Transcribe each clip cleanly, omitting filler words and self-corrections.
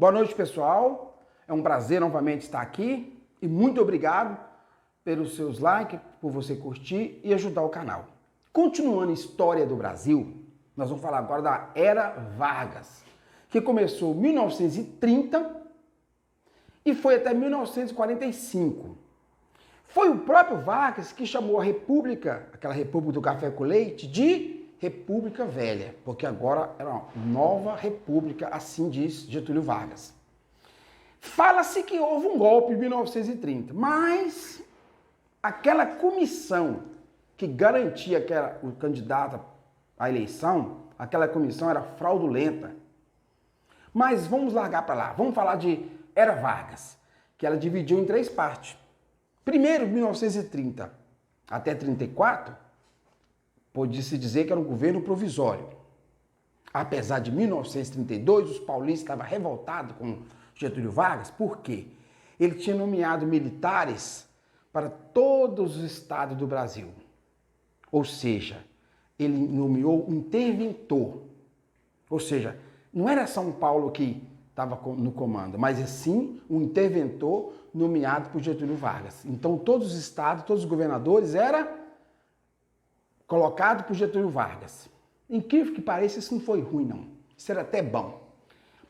Boa noite, pessoal. É um prazer novamente estar aqui e muito obrigado pelos seus likes, por você curtir e ajudar o canal. Continuando a história do Brasil, nós vamos falar agora da Era Vargas, que começou em 1930 e foi até 1945. Foi o próprio Vargas que chamou a República, aquela República do Café com Leite, de República Velha, porque agora era uma nova república, assim diz Getúlio Vargas. Fala-se que houve um golpe em 1930, mas aquela comissão que garantia que era o candidato à eleição, aquela comissão era fraudulenta. Mas vamos largar para lá, vamos falar de Era Vargas, que ela dividiu em três partes. Primeiro, 1930 até 34, pode-se dizer que era um governo provisório. Apesar de 1932, os paulistas estavam revoltados com Getúlio Vargas, por quê? Ele tinha nomeado militares para todos os estados do Brasil. Ou seja, ele nomeou um interventor. Ou seja, não era São Paulo que estava no comando, mas sim um interventor nomeado por Getúlio Vargas. Então todos os estados, todos os governadores eram colocados por Getúlio Vargas. Incrível que pareça, isso não foi ruim, não. Isso era até bom.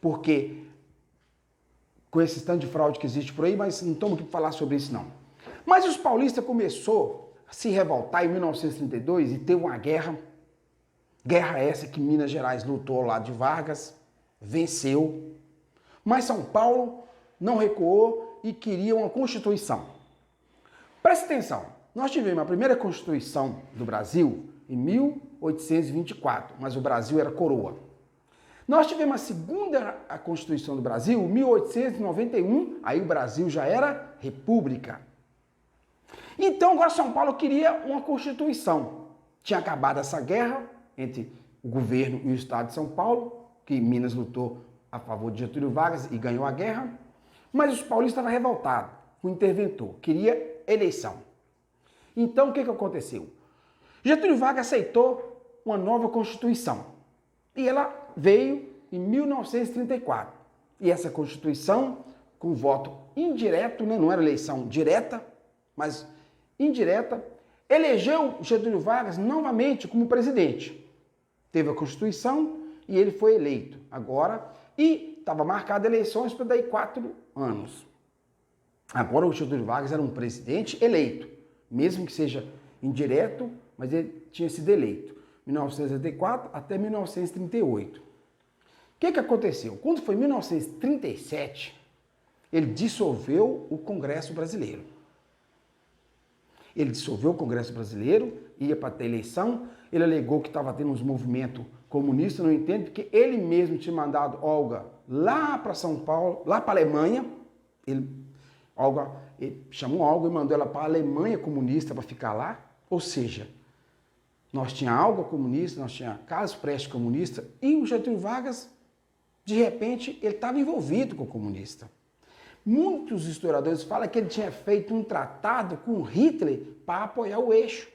Porque com esse tanto de fraude que existe por aí, mas não estamos aqui para falar sobre isso, não. Mas os paulistas começaram a se revoltar em 1932 e teve uma guerra. Guerra essa que Minas Gerais lutou ao lado de Vargas, venceu. Mas São Paulo não recuou e queria uma Constituição. Presta atenção, nós tivemos a primeira Constituição do Brasil em 1824, mas o Brasil era coroa. Nós tivemos a segunda Constituição do Brasil em 1891, aí o Brasil já era república. Então agora São Paulo queria uma Constituição. Tinha acabado essa guerra entre o governo e o estado de São Paulo, que Minas lutou a favor de Getúlio Vargas e ganhou a guerra, mas os paulistas estavam revoltados, o interventor queria eleição. Então o que aconteceu? Getúlio Vargas aceitou uma nova Constituição e ela veio em 1934. E essa Constituição, com voto indireto, né? Não era eleição direta, mas indireta, elegeu Getúlio Vargas novamente como presidente. Teve a Constituição e ele foi eleito agora e estava marcada eleições para daí 4 anos. Agora o Getúlio Vargas era um presidente eleito, mesmo que seja indireto, mas ele tinha sido eleito. 1964 até 1938. O que aconteceu? Quando foi 1937, ele dissolveu o Congresso Brasileiro. Ele dissolveu o Congresso Brasileiro, ia para ter eleição, ele alegou que estava tendo uns movimentos comunistas, não entendo, porque ele mesmo tinha mandado Olga lá para São Paulo, lá para a Alemanha, ele chamou Olga e mandou ela para a Alemanha comunista para ficar lá, ou seja, nós tínhamos Olga comunista, nós tínhamos Carlos Prestes comunista, e o Getúlio Vargas, de repente, ele estava envolvido com o comunista. Muitos historiadores falam que ele tinha feito um tratado com Hitler para apoiar o eixo.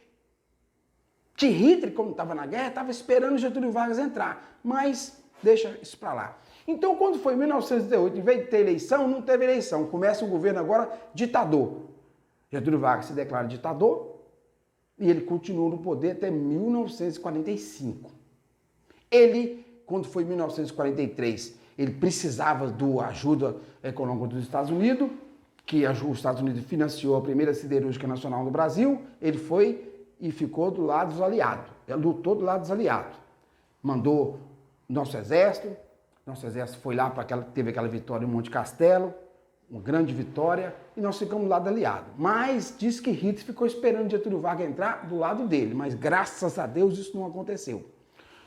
Que Hitler, como estava na guerra, estava esperando o Getúlio Vargas entrar, mas deixa isso para lá. Então, quando foi em 1908, em vez de ter eleição, não teve eleição. Começa um governo agora ditador. Getúlio Vargas se declara ditador e ele continuou no poder até 1945. Ele, quando foi em 1943, ele precisava da ajuda econômica dos Estados Unidos, que os Estados Unidos financiou a primeira siderúrgica nacional no Brasil, ele foi e ficou do lado dos aliados. Ele lutou do lado dos aliados. Mandou nosso exército foi lá, teve aquela vitória em Monte Castelo, uma grande vitória, e nós ficamos do lado do aliado. Mas diz que Hitler ficou esperando Getúlio Vargas entrar do lado dele, mas graças a Deus isso não aconteceu.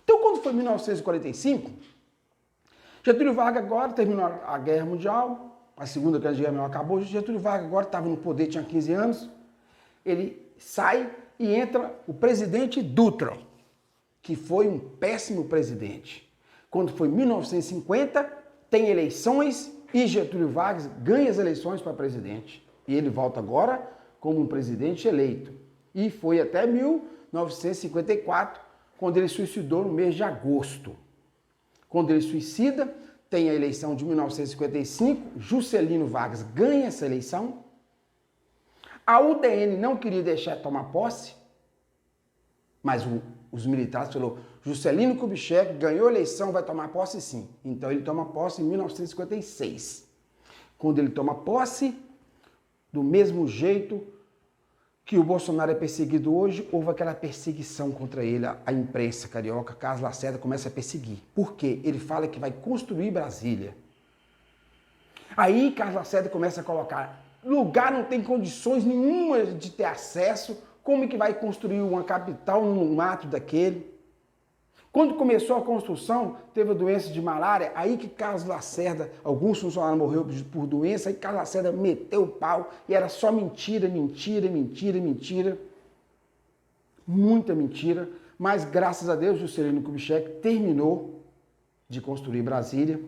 Então quando foi em 1945, Getúlio Vargas agora terminou a Guerra Mundial, a Segunda Guerra Mundial acabou, Getúlio Vargas agora estava no poder, tinha 15 anos, ele sai e entra o presidente Dutra, que foi um péssimo presidente. Quando foi em 1950, tem eleições e Getúlio Vargas ganha as eleições para presidente. E ele volta agora como um presidente eleito. E foi até 1954, quando ele suicidou no mês de agosto. Quando ele suicida, tem a eleição de 1955, Juscelino Vargas ganha essa eleição. A UDN não queria deixar tomar posse, mas os militares falaram, Juscelino Kubitschek ganhou a eleição, vai tomar posse sim. Então ele toma posse em 1956. Quando ele toma posse, do mesmo jeito que o Bolsonaro é perseguido hoje, houve aquela perseguição contra ele, a imprensa carioca, Carlos Lacerda começa a perseguir. Por quê? Ele fala que vai construir Brasília. Aí Carlos Lacerda começa a colocar, lugar não tem condições nenhuma de ter acesso, como é que vai construir uma capital num mato daquele? Quando começou a construção, teve a doença de malária, aí que Carlos Lacerda, alguns funcionários morreram por doença, aí Carlos Lacerda meteu o pau e era só mentira, mentira, mentira, mentira. Muita mentira, mas graças a Deus Juscelino Kubitschek terminou de construir Brasília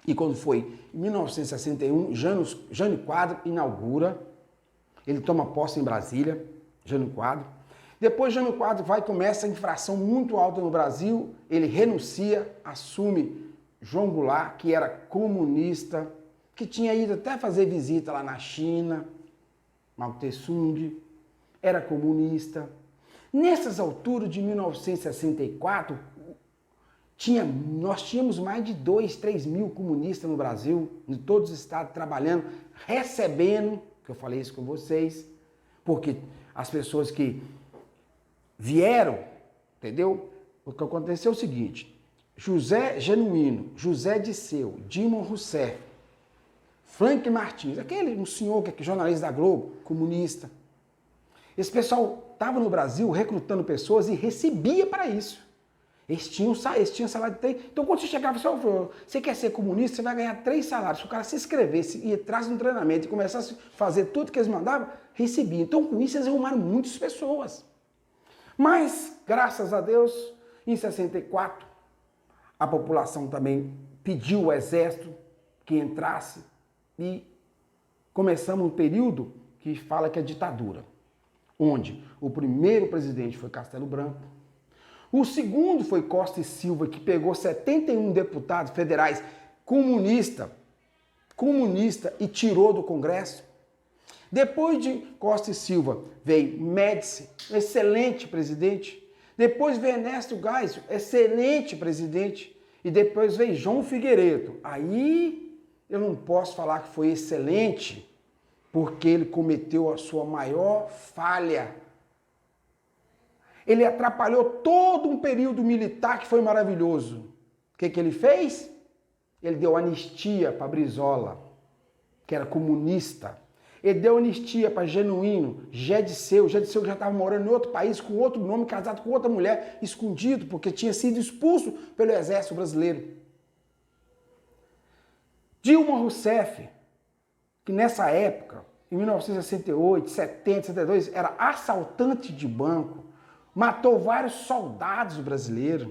e quando foi em 1961, Jânio Quadros inaugura, ele toma posse em Brasília, Jânio Quadros. Depois Jânio Quadros começa a inflação muito alta no Brasil, ele renuncia, assume João Goulart, que era comunista, que tinha ido até fazer visita lá na China, Mao Tse-tung, era comunista. Nessas alturas de 1964, nós tínhamos mais de 2, 3 mil comunistas no Brasil, em todos os estados, trabalhando, recebendo, que eu falei isso com vocês, porque as pessoas que vieram, entendeu? O que aconteceu é o seguinte, José Genuíno, José Disseu, Dilma Rousseff, Frank Martins, um senhor que é jornalista da Globo, comunista. Esse pessoal estava no Brasil recrutando pessoas e recebia para isso. Eles tinham salário de 3. Então, quando você chegava e falou, você quer ser comunista, você vai ganhar 3 salários. Se o cara se inscrevesse e entrasse no treinamento e começasse a fazer tudo que eles mandavam, recebia. Então, com isso, eles arrumaram muitas pessoas. Mas, graças a Deus, em 64, a população também pediu o exército que entrasse e começamos um período que fala que é ditadura, onde o primeiro presidente foi Castelo Branco, o segundo foi Costa e Silva, que pegou 71 deputados federais comunista e tirou do Congresso. Depois de Costa e Silva veio Médici, excelente presidente. Depois veio Ernesto Geisel, excelente presidente. E depois veio João Figueiredo. Aí eu não posso falar que foi excelente, porque ele cometeu a sua maior falha. Ele atrapalhou todo um período militar que foi maravilhoso. O que ele fez? Ele deu anistia para Brizola, que era comunista. Ele deu anistia para Genuíno, Gedisseu já estava morando em outro país, com outro nome, casado com outra mulher, escondido, porque tinha sido expulso pelo exército brasileiro. Dilma Rousseff, que nessa época, em 1968, 70, 72, era assaltante de banco, matou vários soldados brasileiros.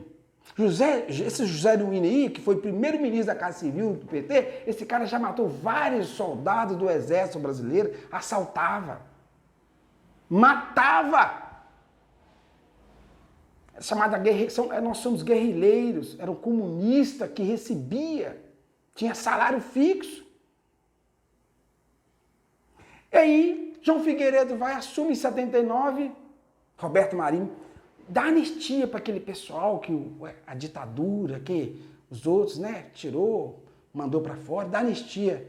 Esse José Genuíno aí, que foi primeiro-ministro da Casa Civil do PT, esse cara já matou vários soldados do exército brasileiro, assaltava, matava. Nós somos guerrilheiros, era um comunista que recebia, tinha salário fixo. E aí, João Figueiredo assume em 79, Roberto Marinho, dá anistia para aquele pessoal que a ditadura, que os outros, né, tirou, mandou para fora, dá anistia.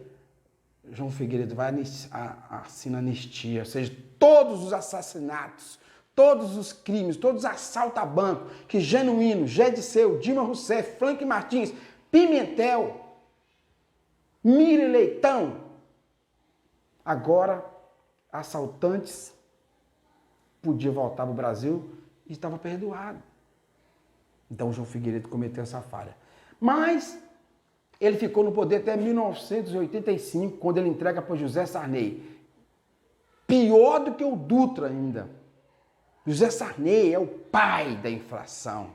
João Figueiredo assina anistia, ou seja, todos os assassinatos, todos os crimes, todos os assaltos a banco, que Genuíno, Gedisseu, Dilma Rousseff, Frank Martins, Pimentel, Miri Leitão, agora assaltantes podiam voltar para o Brasil e estava perdoado. Então João Figueiredo cometeu essa falha. Mas ele ficou no poder até 1985, quando ele entrega para José Sarney. Pior do que o Dutra ainda. José Sarney é o pai da inflação.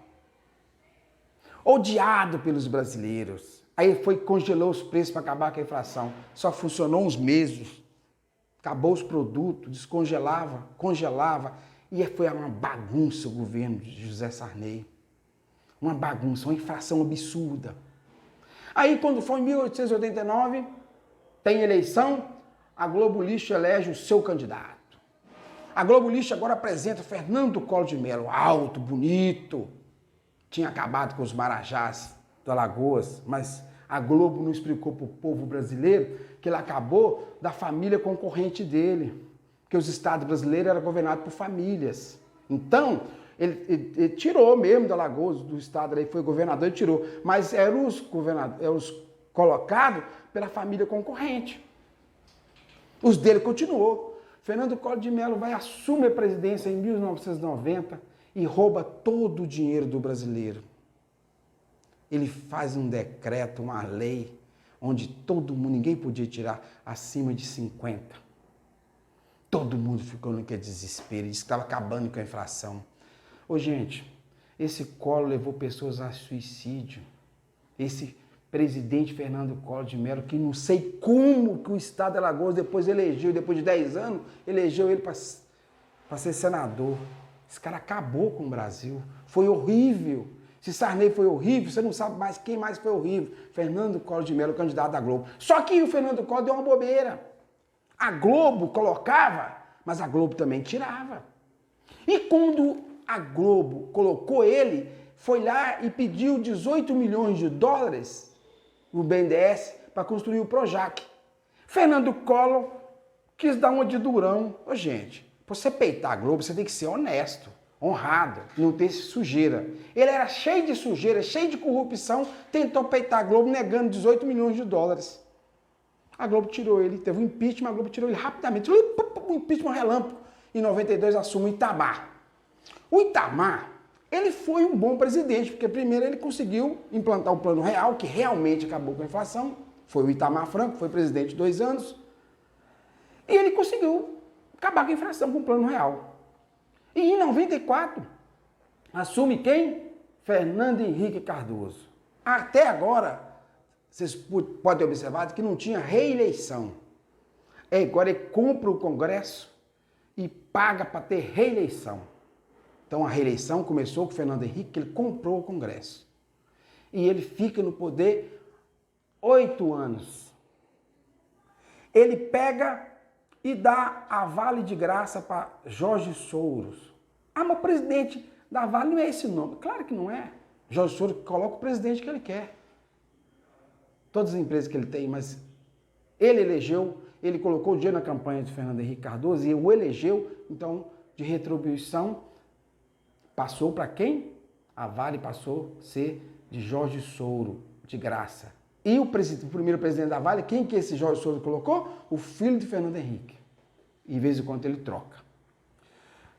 Odiado pelos brasileiros. Aí ele congelou os preços para acabar com a inflação. Só funcionou uns meses. Acabou os produtos, descongelava, congelava. E foi uma bagunça o governo de José Sarney. Uma bagunça, uma inflação absurda. Aí, quando foi em 1889, tem eleição, a Globo Lixo elege o seu candidato. A Globo Lixo agora apresenta Fernando Collor de Mello, alto, bonito. Tinha acabado com os marajás do Alagoas, mas a Globo não explicou para o povo brasileiro que ele acabou da família concorrente dele, porque os estados brasileiros eram governados por famílias. Então, ele tirou mesmo do Alagoas, do estado, aí foi governador, ele tirou, mas eram os colocados pela família concorrente. Os dele continuou. Fernando Collor de Mello vai assumir a presidência em 1990 e rouba todo o dinheiro do brasileiro. Ele faz um decreto, uma lei, onde todo mundo, ninguém podia tirar acima de 50. Todo mundo ficou naquele desespero, disse que estava acabando com a inflação. Ô gente, esse Collor levou pessoas a suicídio. Esse presidente Fernando Collor de Mello, que não sei como que o estado de Alagoas depois elegeu, depois de 10 anos, elegeu ele para ser senador. Esse cara acabou com o Brasil. Foi horrível. Se Sarney foi horrível, você não sabe mais quem mais foi horrível. Fernando Collor de Mello, candidato da Globo. Só que o Fernando Collor deu uma bobeira. A Globo colocava, mas a Globo também tirava. E quando a Globo colocou ele, foi lá e pediu 18 milhões de dólares o BNDES para construir o Projac. Fernando Collor quis dar uma de durão. Ô, gente, para você peitar a Globo, você tem que ser honesto, honrado, não ter sujeira. Ele era cheio de sujeira, cheio de corrupção, tentou peitar a Globo negando 18 milhões de dólares. A Globo tirou ele, teve um impeachment, a Globo tirou ele rapidamente. Um impeachment relâmpago. Em 92 assume o Itamar. O Itamar, ele foi um bom presidente, porque primeiro ele conseguiu implantar o Plano Real, que realmente acabou com a inflação. Foi o Itamar Franco, foi presidente 2 anos. E ele conseguiu acabar com a inflação com o Plano Real. E em 94, assume quem? Fernando Henrique Cardoso. Até agora, vocês podem observar que não tinha reeleição. Agora ele compra o Congresso e paga para ter reeleição. Então a reeleição começou com o Fernando Henrique, que ele comprou o Congresso. E ele fica no poder 8 anos. Ele pega e dá a Vale de Graça para Jorge Soros. Ah, mas o presidente da Vale não é esse nome. Claro que não é. Jorge Soros coloca o presidente que ele quer. Todas as empresas que ele tem, mas ele elegeu, ele colocou o dinheiro na campanha de Fernando Henrique Cardoso e o elegeu, então, de retribuição, passou para quem? A Vale passou a ser de Jorge Soros, de graça. E o primeiro presidente da Vale, quem que esse Jorge Soros colocou? O filho de Fernando Henrique. E de vez em quando ele troca.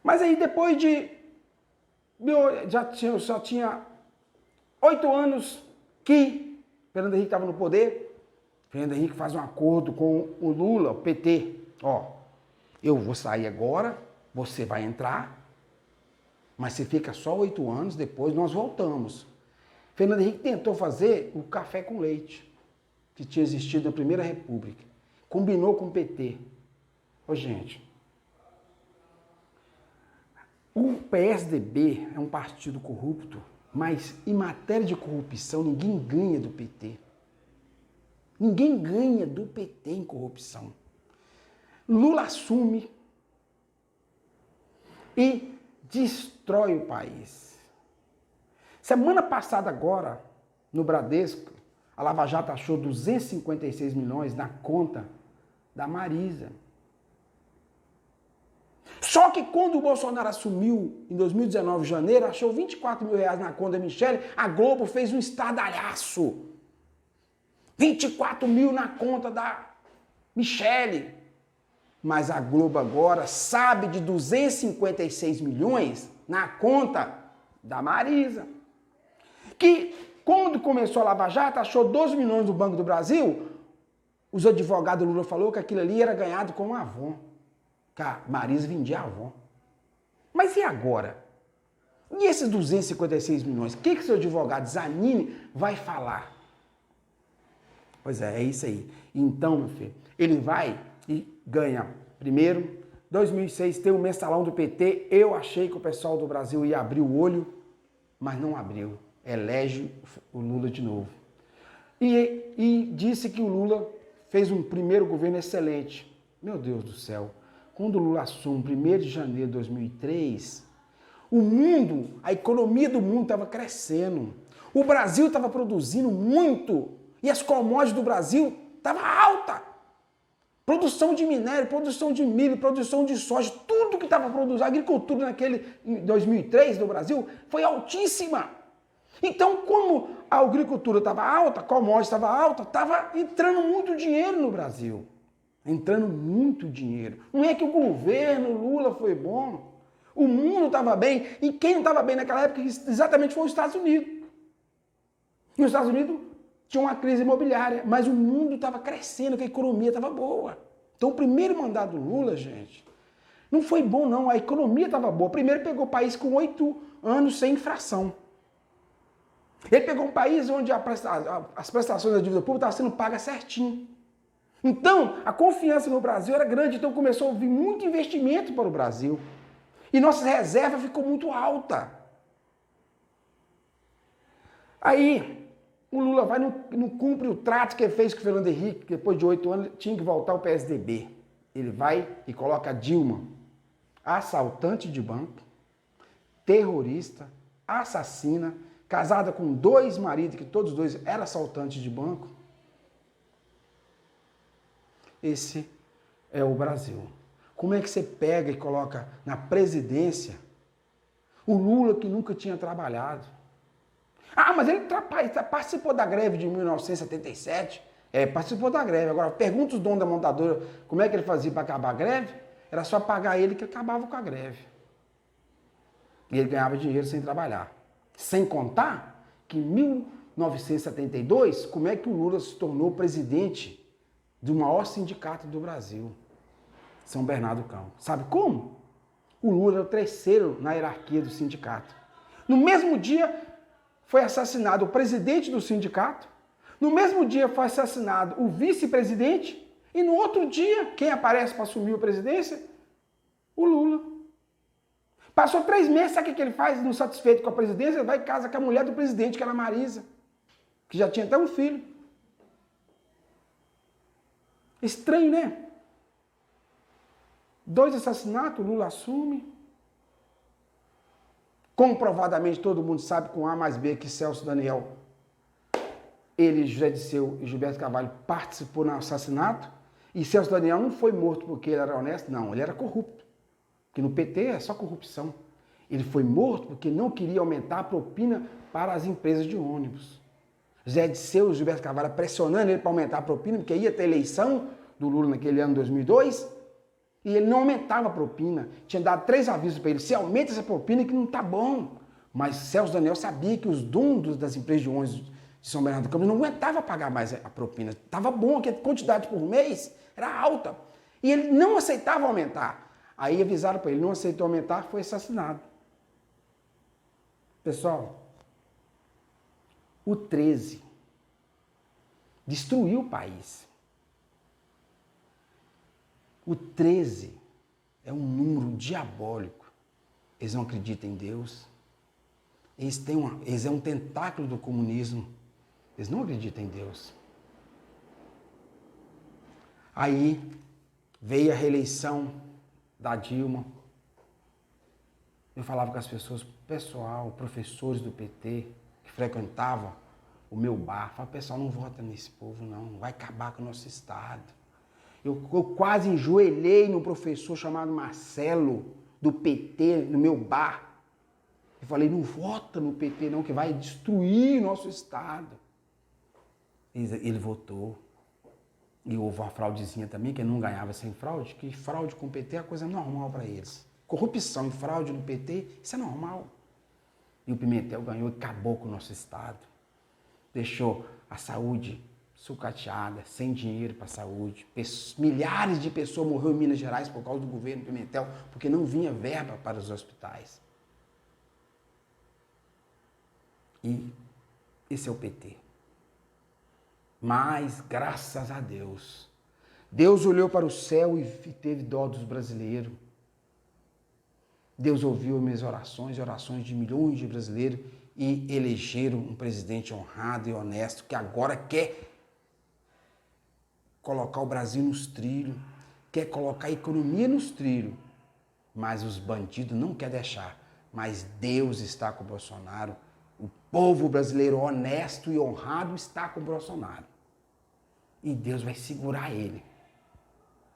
Mas aí depois de... Já tinha 8 anos que Fernando Henrique estava no poder. Fernando Henrique faz um acordo com o Lula, o PT. Ó, eu vou sair agora, você vai entrar, mas você fica só 8 anos, depois nós voltamos. Fernando Henrique tentou fazer o café com leite, que tinha existido na Primeira República. Combinou com o PT. Ô, gente, o PSDB é um partido corrupto, mas em matéria de corrupção ninguém ganha do PT. Ninguém ganha do PT em corrupção. Lula assume e destrói o país. Semana passada agora, no Bradesco, a Lava Jato achou 256 milhões na conta da Marisa. Só que quando o Bolsonaro assumiu, em 2019, em janeiro, achou 24 mil reais na conta da Michele, a Globo fez um estardalhaço. 24 mil na conta da Michele. Mas a Globo agora sabe de 256 milhões na conta da Marisa. Que quando começou a Lava Jato, achou 12 milhões do Banco do Brasil, os advogados do Lula falaram que aquilo ali era ganhado com a Avon. Que a Marisa vendia a Avon. Mas e agora? E esses 256 milhões? O que o seu advogado Zanini vai falar? Pois é isso aí. Então, meu filho, ele vai e ganha. Primeiro, 2006 tem o mensalão do PT. Eu achei que o pessoal do Brasil ia abrir o olho, mas não abriu. Elege o Lula de novo. E disse que o Lula fez um primeiro governo excelente. Meu Deus do céu, quando o Lula assume 1º de janeiro de 2003, o mundo, a economia do mundo estava crescendo. O Brasil estava produzindo muito e as commodities do Brasil estavam alta. Produção de minério, produção de milho, produção de soja, tudo que estava produzindo, a agricultura em 2003 no Brasil foi altíssima. Então, como a agricultura estava alta, a commodity estava alta, estava entrando muito dinheiro no Brasil. Entrando muito dinheiro. Não é que o governo Lula foi bom. O mundo estava bem. E quem não estava bem naquela época exatamente foi os Estados Unidos. E os Estados Unidos tinham uma crise imobiliária, mas o mundo estava crescendo, que a economia estava boa. Então, o primeiro mandato do Lula, gente, não foi bom, não. A economia estava boa. Primeiro pegou o país com 8 anos sem inflação. Ele pegou um país onde as prestações da dívida pública estavam sendo pagas certinho. Então, a confiança no Brasil era grande, então começou a vir muito investimento para o Brasil. E nossa reserva ficou muito alta. Aí, o Lula vai não cumpre o trato que ele fez com o Fernando Henrique, que depois de 8 anos tinha que voltar ao PSDB. Ele vai e coloca a Dilma, assaltante de banco, terrorista, assassina, casada com 2 maridos, que todos os 2 eram assaltantes de banco. Esse é o Brasil. Como é que você pega e coloca na presidência o Lula que nunca tinha trabalhado? Ah, mas ele participou da greve de 1977. Participou da greve. Agora, pergunta os donos da montadora como é que ele fazia para acabar a greve. Era só pagar ele que acabava com a greve. E ele ganhava dinheiro sem trabalhar. Sem contar que em 1972, como é que o Lula se tornou presidente do maior sindicato do Brasil, São Bernardo do Campo. Sabe como? O Lula era o 3º na hierarquia do sindicato. No mesmo dia foi assassinado o presidente do sindicato, no mesmo dia foi assassinado o vice-presidente e no outro dia, quem aparece para assumir a presidência? O Lula. Passou 3 meses, sabe o que ele faz? Não satisfeito com a presidência, ele vai em casa com a mulher do presidente, que era a Marisa, que já tinha até um filho. Estranho, né? 2 assassinatos, o Lula assume. Comprovadamente, todo mundo sabe com A mais B que Celso Daniel, ele, José Disseu e Gilberto Carvalho participou no assassinato. E Celso Daniel não foi morto porque ele era honesto, não, ele era corrupto. Porque no PT é só corrupção. Ele foi morto porque não queria aumentar a propina para as empresas de ônibus. José Disseu e Gilberto Carvalho pressionando ele para aumentar a propina, porque ia ter eleição do Lula naquele ano 2002, e ele não aumentava a propina. Tinha dado 3 avisos para ele: se aumenta essa propina que não está bom. Mas Celso Daniel sabia que os donos das empresas de ônibus de São Bernardo do Campo não aguentavam pagar mais a propina. Estava bom, que a quantidade por mês era alta. E ele não aceitava aumentar. Aí avisaram para ele, não aceitou aumentar, foi assassinado. Pessoal, o 13 destruiu o país. O 13 é um número diabólico. Eles não acreditam em Deus. Eles é um tentáculo do comunismo. Eles não acreditam em Deus. Aí veio a reeleição da Dilma. Eu falava com as pessoas, pessoal, professores do PT, que frequentavam o meu bar. Falava, pessoal, não vota nesse povo não, vai acabar com o nosso Estado. Eu quase enjoelhei num professor chamado Marcelo, do PT, no meu bar. Eu falei, não vota no PT não, que vai destruir o nosso Estado. Ele votou. E houve uma fraudezinha também, que ele não ganhava sem fraude, que fraude com o PT é coisa normal para eles. Corrupção e fraude no PT, isso é normal. E o Pimentel ganhou e acabou com o nosso Estado. Deixou a saúde sucateada, sem dinheiro para a saúde. Milhares de pessoas morreram em Minas Gerais por causa do governo Pimentel, porque não vinha verba para os hospitais. E esse é o PT. Mas, graças a Deus, Deus olhou para o céu e teve dó dos brasileiros. Deus ouviu minhas orações, orações de milhões de brasileiros e elegeram um presidente honrado e honesto que agora quer colocar o Brasil nos trilhos, quer colocar a economia nos trilhos, mas os bandidos não querem deixar. Mas Deus está com o Bolsonaro, o povo brasileiro honesto e honrado está com o Bolsonaro. E Deus vai segurar ele,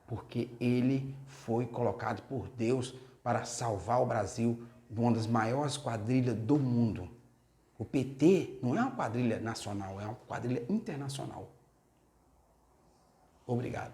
porque ele foi colocado por Deus para salvar o Brasil de uma das maiores quadrilhas do mundo. O PT não é uma quadrilha nacional, é uma quadrilha internacional. Obrigado.